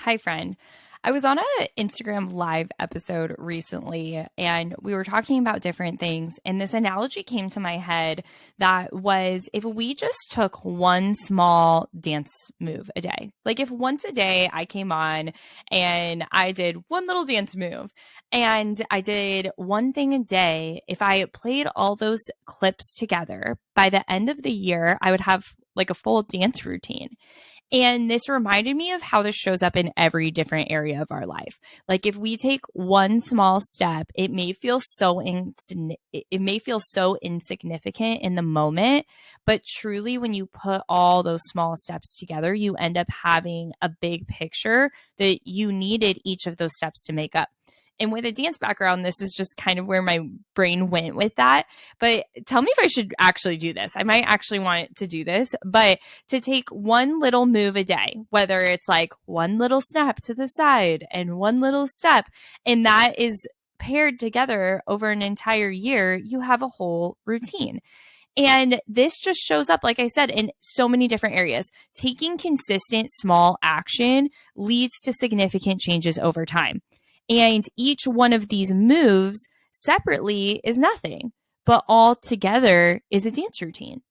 Hi, friend. I was on an Instagram live episode recently and we were talking about different things. And this analogy came to my head that was if we just took one small dance move a day, like if once a day I came on and I did one little dance move and I did one thing a day, if I played all those clips together, by the end of the year, I would have like a full dance routine. And this reminded me of how this shows up in every different area of our life. Like if we take one small step, it may feel so insignificant in the moment, but truly when you put all those small steps together, you end up having a big picture that you needed each of those steps to make up. And with a dance background, this is just kind of where my brain went with that. But tell me if I should actually do this. I might actually want to do this, but to take one little move a day, whether it's like one little snap to the side and one little step, and that is paired together over an entire year, you have a whole routine. And this just shows up, like I said, in so many different areas. Taking consistent small action leads to significant changes over time. And each one of these moves separately is nothing, but all together is a dance routine.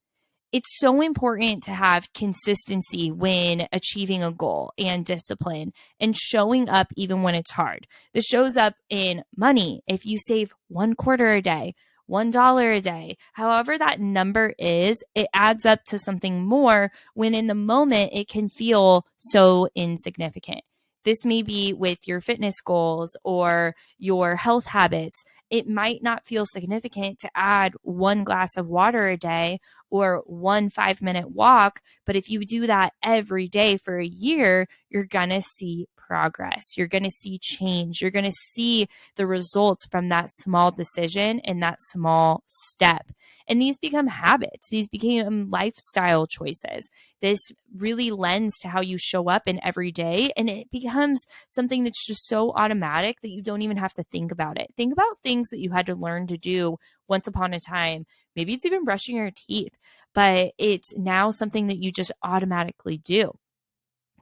It's so important to have consistency when achieving a goal and discipline and showing up even when it's hard. This shows up in money. If you save one quarter a day, $1 a day, however that number is, it adds up to something more when in the moment it can feel so insignificant. This may be with your fitness goals or your health habits. It might not feel significant to add one glass of water a day or one 5-minute walk. But if you do that every day for a year, you're going to see progress. You're going to see change. You're going to see the results from that small decision and that small step. And these become habits. These become lifestyle choices. This really lends to how you show up in every day. And it becomes something that's just so automatic that you don't even have to think about it. Think about things that you had to learn to do once upon a time. Maybe it's even brushing your teeth, but it's now something that you just automatically do.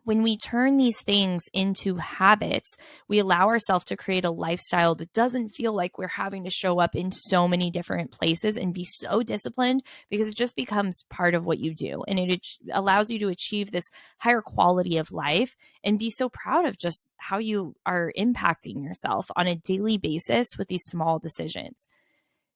When we turn these things into habits, we allow ourselves to create a lifestyle that doesn't feel like we're having to show up in so many different places and be so disciplined, because it just becomes part of what you do. And it allows you to achieve this higher quality of life and be so proud of just how you are impacting yourself on a daily basis with these small decisions.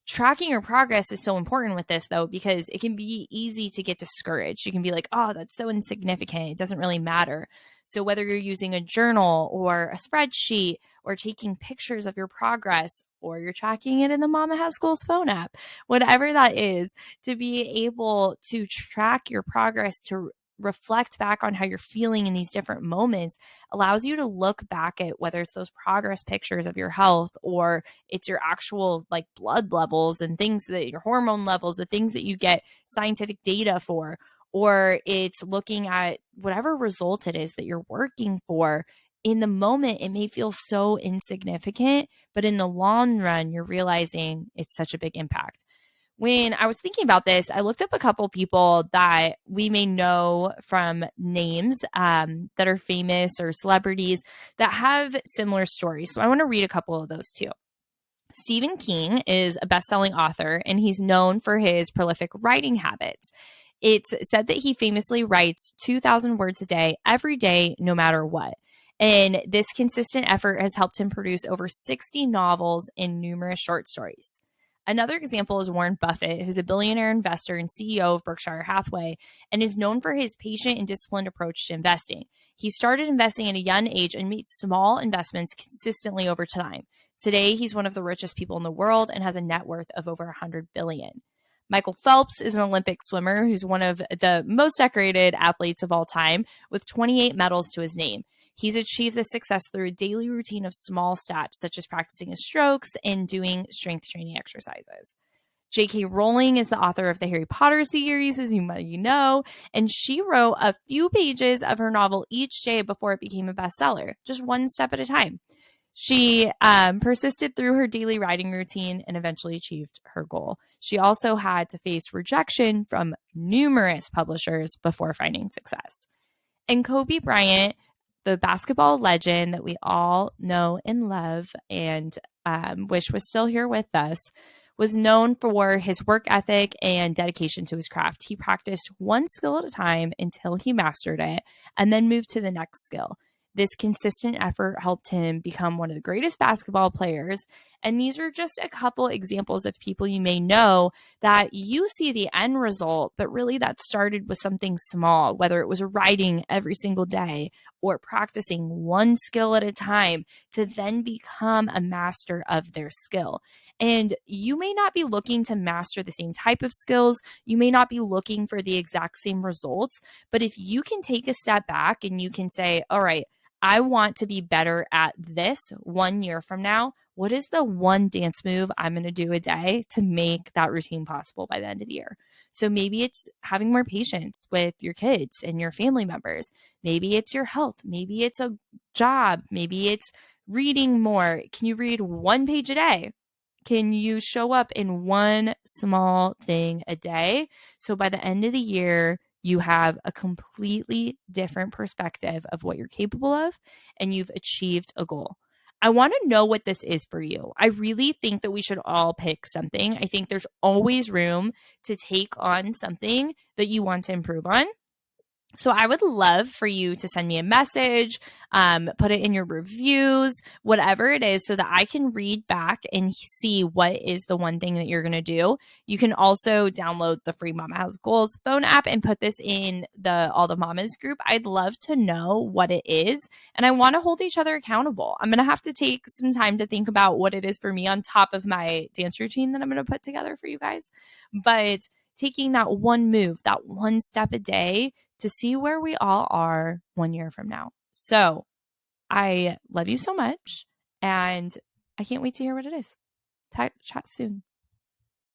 Tracking your progress is so important with this, though, because it can be easy to get discouraged. You can be like, oh, that's so insignificant. It doesn't really matter. So whether you're using a journal or a spreadsheet or taking pictures of your progress, or you're tracking it in the Mama Has Goals phone app, whatever that is, to be able to track your progress, to reflect back on how you're feeling in these different moments, allows you to look back at whether it's those progress pictures of your health or it's your actual like blood levels and things that your hormone levels, the things that you get scientific data for, or it's looking at whatever result it is that you're working for. In the moment, it may feel so insignificant, but in the long run, you're realizing it's such a big impact. When I was thinking about this, I looked up a couple people that we may know from names that are famous or celebrities that have similar stories. So I want to read a couple of those too. Stephen King is a best-selling author, and he's known for his prolific writing habits. It's said that he famously writes 2,000 words a day, every day, no matter what. And this consistent effort has helped him produce over 60 novels and numerous short stories. Another example is Warren Buffett, who's a billionaire investor and CEO of Berkshire Hathaway, and is known for his patient and disciplined approach to investing. He started investing at a young age and made small investments consistently over time. Today, he's one of the richest people in the world and has a net worth of over 100 billion. Michael Phelps is an Olympic swimmer who's one of the most decorated athletes of all time, with 28 medals to his name. He's achieved this success through a daily routine of small steps, such as practicing his strokes and doing strength training exercises. J.K. Rowling is the author of the Harry Potter series, as you know, and she wrote a few pages of her novel each day before it became a bestseller, just one step at a time. She persisted through her daily writing routine and eventually achieved her goal. She also had to face rejection from numerous publishers before finding success. And Kobe Bryant, the basketball legend that we all know and love and wish was still here with us, was known for his work ethic and dedication to his craft. He practiced one skill at a time until he mastered it and then moved to the next skill. This consistent effort helped him become one of the greatest basketball players. And these are just a couple examples of people you may know that you see the end result, but really that started with something small, whether it was writing every single day or practicing one skill at a time to then become a master of their skill. And you may not be looking to master the same type of skills. You may not be looking for the exact same results. But if you can take a step back and you can say, all right, I want to be better at this 1 year from now. What is the one dance move I'm going to do a day to make that routine possible by the end of the year? So maybe it's having more patience with your kids and your family members. Maybe it's your health. Maybe it's a job. Maybe it's reading more. Can you read one page a day? Can you show up in one small thing a day? So by the end of the year, you have a completely different perspective of what you're capable of, and you've achieved a goal. I want to know what this is for you. I really think that we should all pick something. I think there's always room to take on something that you want to improve on. So I would love for you to send me a message, put it in your reviews, whatever it is, so that I can read back and see what is the one thing that you're going to do. You can also download the free Mama Has Goals phone app and put this in the All the Mamas group. I'd love to know what it is, and I want to hold each other accountable. I'm going to have to take some time to think about what it is for me on top of my dance routine that I'm going to put together for you guys. But taking that one move, that one step a day to see where we all are 1 year from now. So I love you so much, and I can't wait to hear what it is. Chat soon.